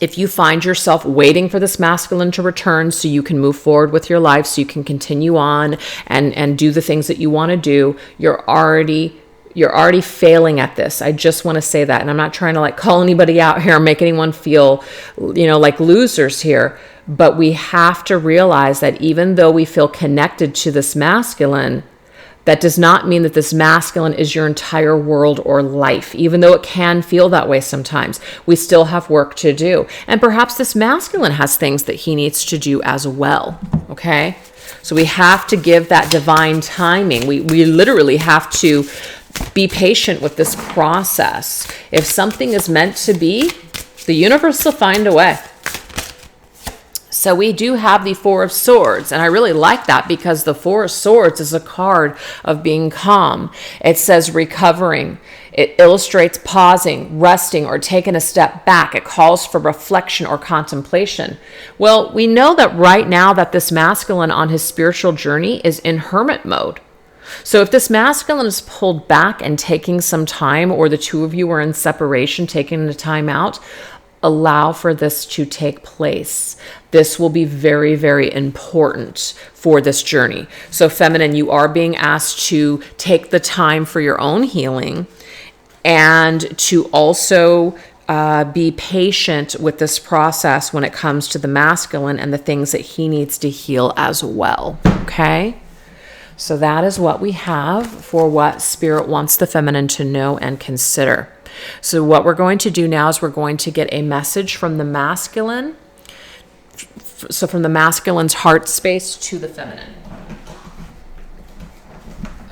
if you find yourself waiting for this masculine to return so you can move forward with your life, so you can continue on and do the things that you want to do, you're already failing at this. I just want to say that. And I'm not trying to like call anybody out here or make anyone feel, like losers here. But we have to realize that even though we feel connected to this masculine, that does not mean that this masculine is your entire world or life, even though it can feel that way sometimes. We still have work to do. And perhaps this masculine has things that he needs to do as well, okay? So we have to give that divine timing. We literally have to be patient with this process. If something is meant to be, the universe will find a way. So we do have the Four of Swords, and I really like that because the Four of Swords is a card of being calm. It says recovering. It illustrates pausing, resting, or taking a step back. It calls for reflection or contemplation. Well, we know that right now that this masculine on his spiritual journey is in hermit mode. So if this masculine is pulled back and taking some time, or the two of you are in separation, taking the time out, allow for this to take place. This will be very, very important for this journey. So feminine, you are being asked to take the time for your own healing and to also be patient with this process when it comes to the masculine and the things that he needs to heal as well. Okay? So that is what we have for what Spirit wants the feminine to know and consider. So what we're going to do now is we're going to get a message from the masculine. So from the masculine's heart space to the feminine.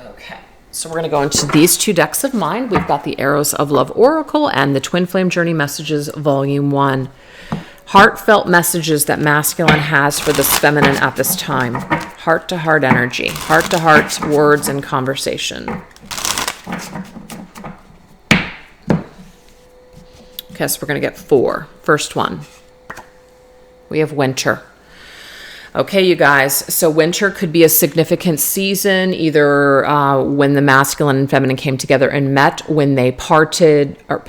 Okay. So we're going to go into these two decks of mine. We've got the Arrows of Love Oracle and the Twin Flame Journey Messages Volume 1. Heartfelt messages that masculine has for this feminine at this time. Heart-to-heart energy. Heart-to-heart words and conversation. Okay, so we're going to get 4. First one. We have winter. Okay, you guys, so winter could be a significant season, either when the masculine and feminine came together and met, when they parted, but,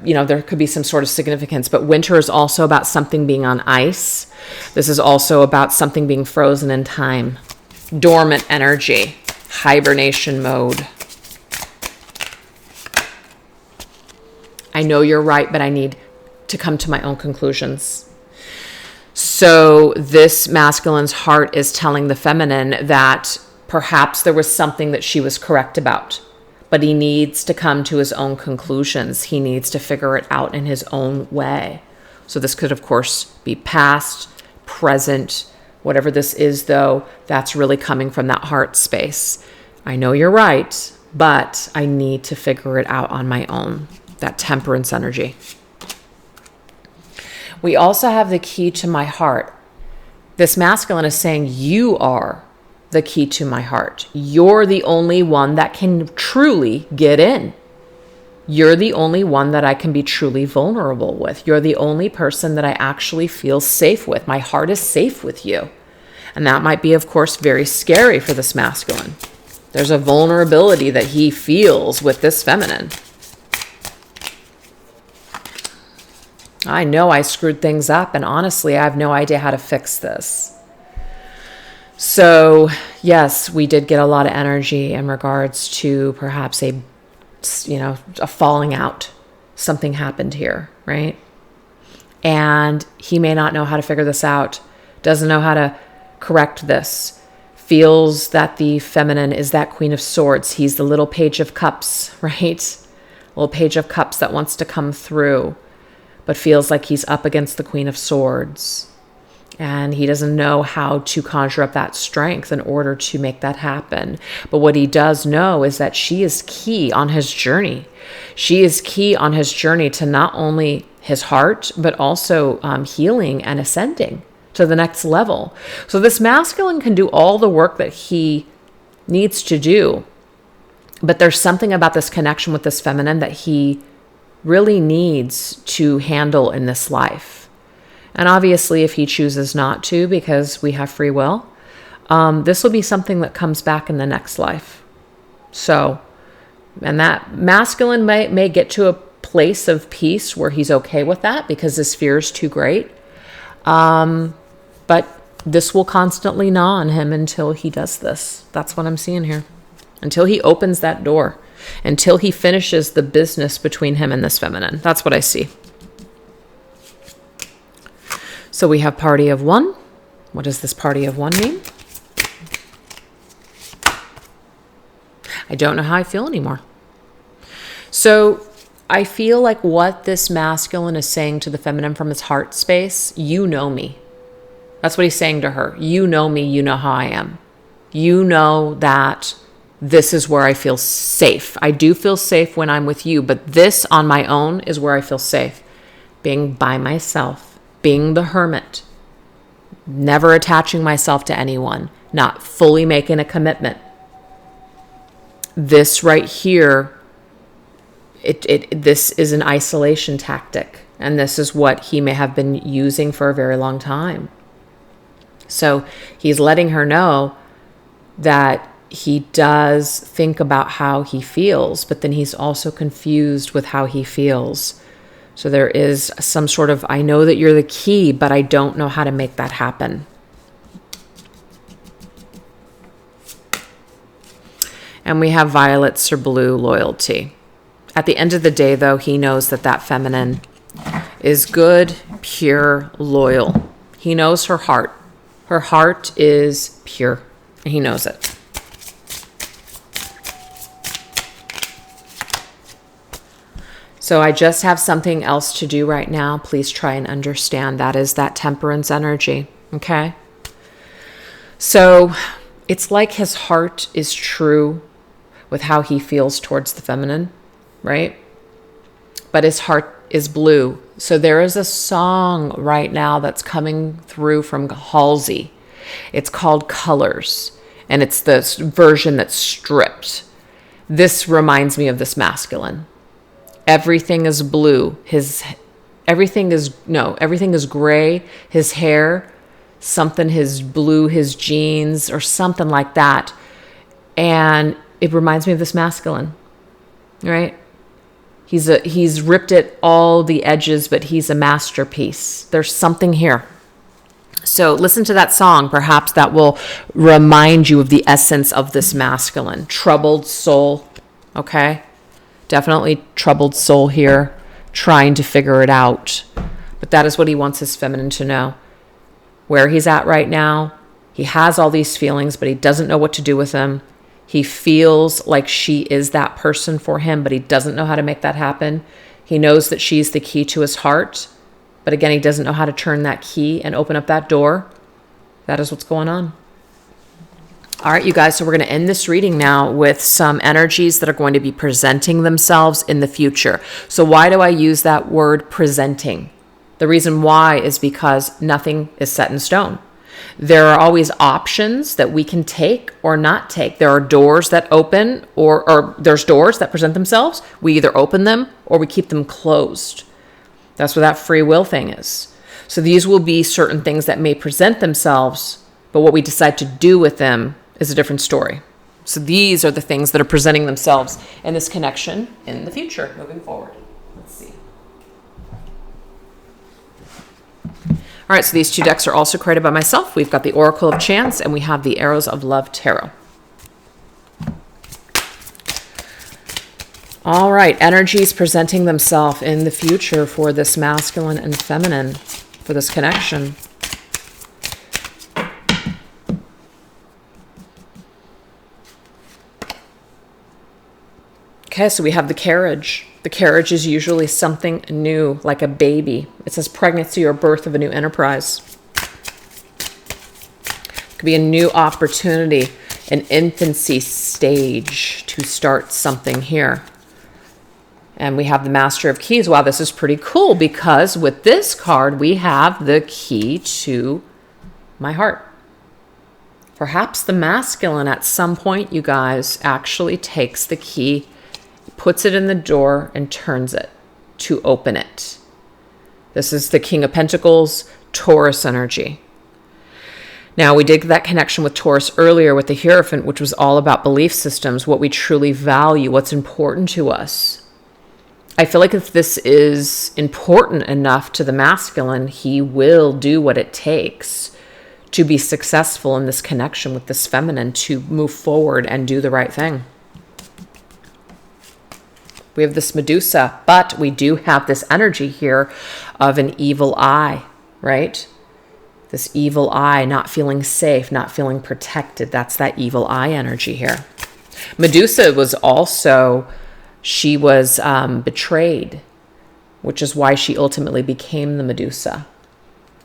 there could be some sort of significance. But winter is also about something being on ice. This is also about something being frozen in time. Dormant energy, hibernation mode. I know you're right, but I need to come to my own conclusions. So this masculine's heart is telling the feminine that perhaps there was something that she was correct about, but he needs to come to his own conclusions. He needs to figure it out in his own way. So this could, of course, be past, present, whatever this is, though, that's really coming from that heart space. I know you're right, but I need to figure it out on my own. That temperance energy. We also have the key to my heart. This masculine is saying, you are the key to my heart. You're the only one that can truly get in. You're the only one that I can be truly vulnerable with. You're the only person that I actually feel safe with. My heart is safe with you. And that might be, of course, very scary for this masculine. There's a vulnerability that he feels with this feminine. I know I screwed things up, and honestly, I have no idea how to fix this. So, yes, we did get a lot of energy in regards to perhaps a falling out. Something happened here, right? And he may not know how to figure this out, doesn't know how to correct this, feels that the feminine is that Queen of Swords. He's the little Page of Cups, right? Little Page of Cups that wants to come through, but feels like he's up against the Queen of Swords. And he doesn't know how to conjure up that strength in order to make that happen. But what he does know is that she is key on his journey. She is key on his journey to not only his heart, but also healing and ascending to the next level. So this masculine can do all the work that he needs to do. But there's something about this connection with this feminine that he really needs to handle in this life. And obviously, if he chooses not to, because we have free will, this will be something that comes back in the next life. So, and that masculine may get to a place of peace where he's okay with that because his fear is too great. But this will constantly gnaw on him until he does this. That's what I'm seeing here. Until he opens that door. Until he finishes the business between him and this feminine. That's what I see. So we have party of one. What does this party of one mean? I don't know how I feel anymore. So I feel like what this masculine is saying to the feminine from his heart space, you know me. That's what he's saying to her. You know me, you know how I am. You know that this is where I feel safe. I do feel safe when I'm with you, but this on my own is where I feel safe. Being by myself. Being the hermit, never attaching myself to anyone, not fully making a commitment. This right here, this is an isolation tactic, and this is what he may have been using for a very long time. So he's letting her know that he does think about how he feels, but then he's also confused with how he feels. So there is some sort of, I know that you're the key, but I don't know how to make that happen. And we have violets or blue loyalty. At the end of the day, though, he knows that that feminine is good, pure, loyal. He knows her heart. Her heart is pure, and he knows it. So I just have something else to do right now. Please try and understand that is that temperance energy, okay? So it's like his heart is true with how he feels towards the feminine, right? But his heart is blue. So there is a song right now that's coming through from Halsey. It's called Colors, and it's the version that's stripped. This reminds me of this masculine. Everything is blue. Everything is gray. His hair, something his blue, his jeans, or something like that. And it reminds me of this masculine, right? He's ripped at all the edges, but he's a masterpiece. There's something here. So listen to that song. Perhaps that will remind you of the essence of this masculine. Troubled soul, okay? Definitely troubled soul here, trying to figure it out. But that is what he wants his feminine to know. Where he's at right now, he has all these feelings, but he doesn't know what to do with them. He feels like she is that person for him, but he doesn't know how to make that happen. He knows that she's the key to his heart, but again, he doesn't know how to turn that key and open up that door. That is what's going on. All right, you guys, so we're going to end this reading now with some energies that are going to be presenting themselves in the future. So why do I use that word presenting? The reason why is because nothing is set in stone. There are always options that we can take or not take. There are doors that open or there's doors that present themselves. We either open them or we keep them closed. That's what that free will thing is. So these will be certain things that may present themselves, but what we decide to do with them is a different story. So these are the things that are presenting themselves in this connection in the future, moving forward. Let's see. All right, so these two decks are also created by myself. We've got the Oracle of Chance and we have the Arrows of Love Tarot. All right, energies presenting themselves in the future for this masculine and feminine, for this connection. Okay, so we have the carriage. The carriage is usually something new, like a baby. It says pregnancy or birth of a new enterprise. It could be a new opportunity, an infancy stage to start something here. And we have the Master of Keys. Wow, this is pretty cool because with this card, we have the key to my heart. Perhaps the masculine at some point, you guys, actually takes the key, puts it in the door and turns it to open it. This is the King of Pentacles, Taurus energy. Now, we did that connection with Taurus earlier with the Hierophant, which was all about belief systems, what we truly value, what's important to us. I feel like if this is important enough to the masculine, he will do what it takes to be successful in this connection with this feminine, to move forward and do the right thing. We have this Medusa, but we do have this energy here of an evil eye, right? This evil eye, not feeling safe, not feeling protected. That's that evil eye energy here. Medusa was also... she was betrayed, which is why she ultimately became the Medusa.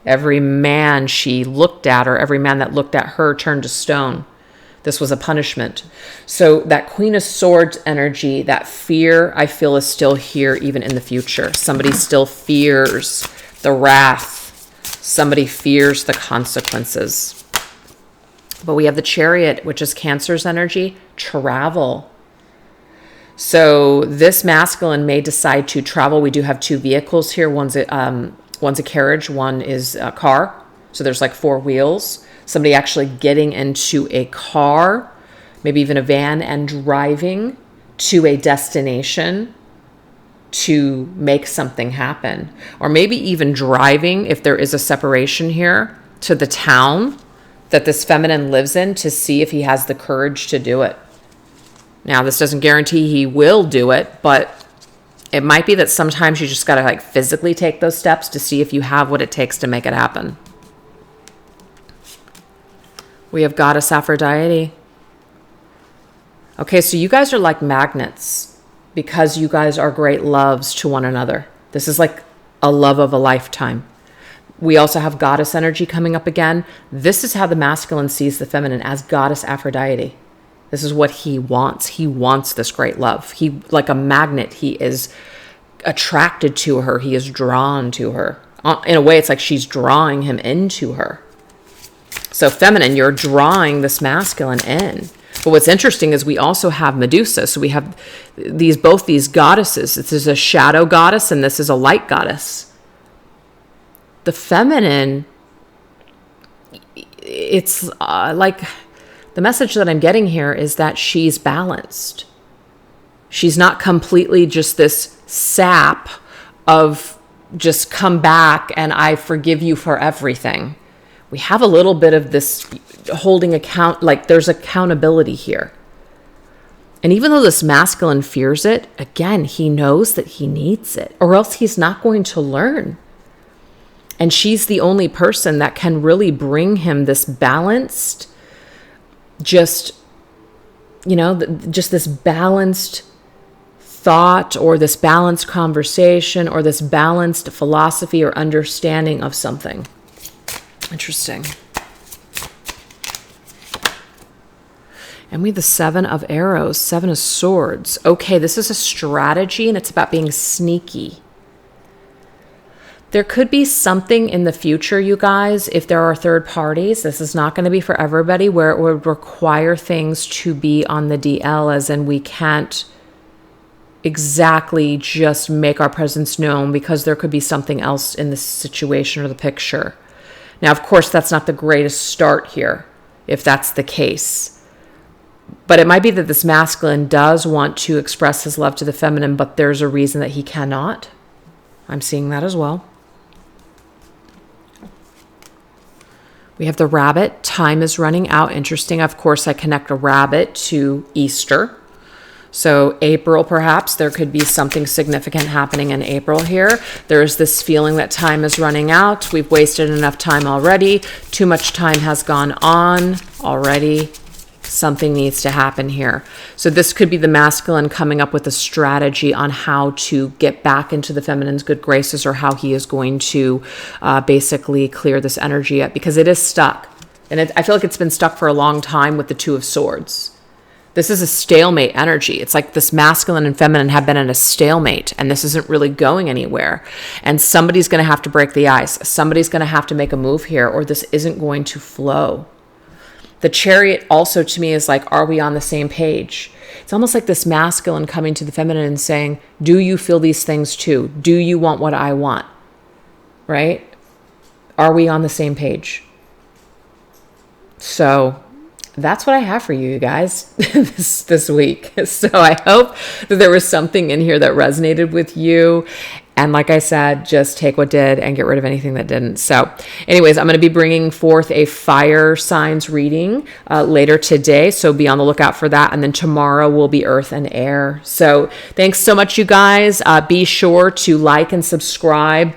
Every man she looked at, or every man that looked at her, turned to stone. This was a punishment. So that Queen of Swords energy, that fear, I feel is still here even in the future. Somebody still fears the wrath. Somebody fears the consequences. But we have the Chariot, which is Cancer's energy, travel. So this masculine may decide to travel. We do have two vehicles here. One's a carriage, one is a car. So there's like four wheels. Somebody actually getting into a car, maybe even a van, and driving to a destination to make something happen. Or maybe even driving, if there is a separation here, to the town that this feminine lives in to see if he has the courage to do it. Now, this doesn't guarantee he will do it, but it might be that sometimes you just got to like physically take those steps to see if you have what it takes to make it happen. We have Goddess Aphrodite. Okay, so you guys are like magnets because you guys are great loves to one another. This is like a love of a lifetime. We also have Goddess energy coming up again. This is how the masculine sees the feminine, as Goddess Aphrodite. This is what he wants. He wants this great love. He, like a magnet, he is attracted to her. He is drawn to her. In a way, it's like she's drawing him into her. So feminine, you're drawing this masculine in. But what's interesting is we also have Medusa. So we have both these goddesses. This is a shadow goddess and this is a light goddess. The feminine, it's like... the message that I'm getting here is that she's balanced. She's not completely just this sap of just come back and I forgive you for everything. We have a little bit of this holding account, like there's accountability here. And even though this masculine fears it, again, he knows that he needs it, or else he's not going to learn. And she's the only person that can really bring him this balanced, just this balanced thought, or this balanced conversation, or this balanced philosophy or understanding of something. Interesting. And we have the Seven of Arrows, Seven of Swords. Okay, this is a strategy and it's about being sneaky. There could be something in the future, you guys, if there are third parties, this is not going to be for everybody, where it would require things to be on the DL, as in we can't exactly just make our presence known because there could be something else in the situation or the picture. Now, of course, that's not the greatest start here, if that's the case. But it might be that this masculine does want to express his love to the feminine, but there's a reason that he cannot. I'm seeing that as well. We have the rabbit. Time is running out. Interesting. Of course, I connect a rabbit to Easter. So April, perhaps there could be something significant happening in April here. There's this feeling that time is running out. We've wasted enough time already. Too much time has gone on already. Something needs to happen here. So this could be the masculine coming up with a strategy on how to get back into the feminine's good graces, or how he is going to basically clear this energy up, because it is stuck. And I feel like it's been stuck for a long time with the Two of Swords. This is a stalemate energy. It's like this masculine and feminine have been in a stalemate, and this isn't really going anywhere. And somebody's going to have to break the ice. Somebody's going to have to make a move here, or this isn't going to flow. The Chariot also to me is like, are we on the same page? It's almost like this masculine coming to the feminine and saying, do you feel these things too? Do you want what I want? Right? Are we on the same page? So that's what I have for you guys this week. So I hope that there was something in here that resonated with you. And like I said, just take what did and get rid of anything that didn't. So anyways, I'm going to be bringing forth a fire signs reading later today. So be on the lookout for that. And then tomorrow will be earth and air. So thanks so much, you guys. Be sure to like and subscribe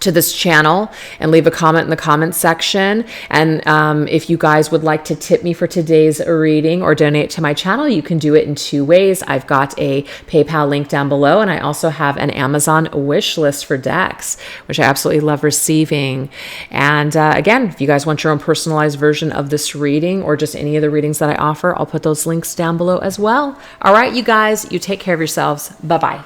to this channel and leave a comment in the comment section. And if you guys would like to tip me for today's reading or donate to my channel, you can do it in two ways. I've got a PayPal link down below, and I also have an Amazon wish list for decks, which I absolutely love receiving. And again, if you guys want your own personalized version of this reading or just any of the readings that I offer, I'll put those links down below as well. All right, you guys, you take care of yourselves. Bye-bye.